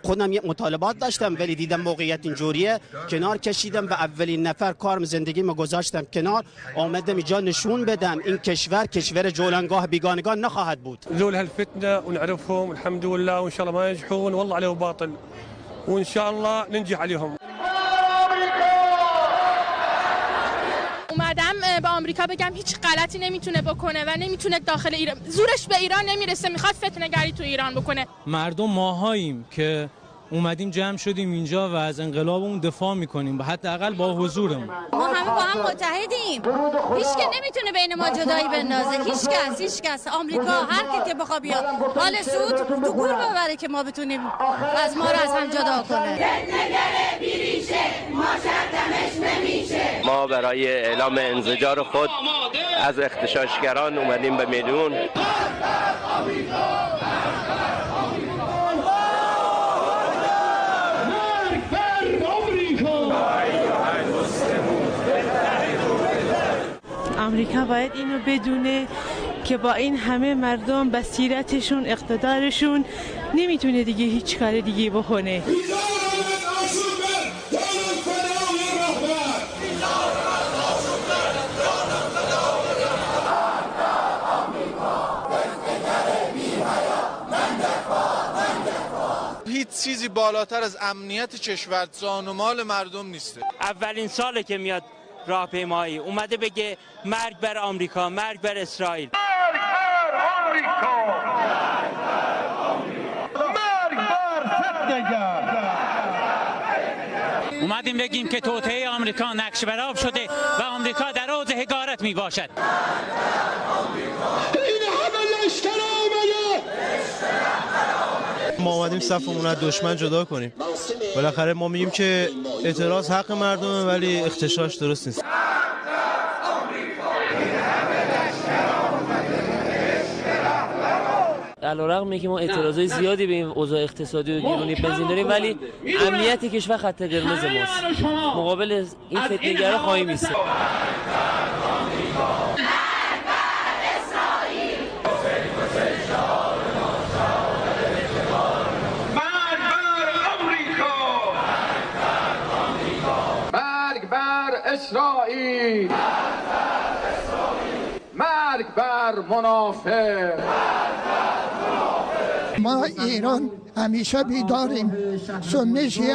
خودم یه مطالبات داشتم ولی دیدم موقعیت اینجوریه کنار کشیدم و اولین نفر کارم زندگیمو گذاشتم کنار، آمدم اینجا نشون بدم این کشور جولانگاه بیگانگان نخواهد بود. لولا هالفتنه ونعرفهم الحمد لله وان شاء الله ما ينجحون والله عليه باطل وان شاء الله ننجح عليهم. اومدم به آمریکا بگم هیچ غلطی نمیتونه بکنه و نمیتونه داخل ایران، زورش به ایران نمیرسه، میخواد فتنه‌گری تو ایران بکنه. مردم ماهاییم که اومدیم جمع شدیم اینجا و از انقلابمون دفاع میکنیم، حداقل با حضورمون. ما همه با هم متحدیم، هیچ که نمیتونه بین ما جدایی بندازه، هیچ کس آمریکا هر کی که بخواد بیاد حال سود تو گور ببره که ما بتونیم از ما رو از هم جدا کنه. ما برای اعلام انزجار خود از اغتشاشگران اومدیم به میدون. آمریکا باید اینو بدونه که با این همه مردم بصیرتشون اقتدارشون نمیتونه دیگه هیچ کار دیگه بکنه. هیچ چیزی بالاتر از امنیت کشور جان و مال مردم نیست. اولین ساله که میاد راهپیمایی اومده بگه مرگ بر آمریکا، مرگ بر اسرائیل. مرگ بر آمریکا، مرگ بر فتنه‌گر. اومدیم بگیم که توطئه آمریکا نقش بر آب شده و آمریکا در اوج حقارت می باشد. این همه لشکر آمده. ما اومدیم صفمون از دشمن جدا کنیم. بالاخره ما میگیم که اعتراض حق مردمه ولی اغتشاش درست نیست. علیرغم اینکه ما اعتراضای زیادی به این اوضاع اقتصادی و گرونی بنزین داریم ولی امنیت کشور خط قرمز ماست. مقابل این فتنه‌گرا خواهیم ایستاد. اسرائیل، مرگ بر منافق. ما ایران همیشه بیداریم، سنی شیعه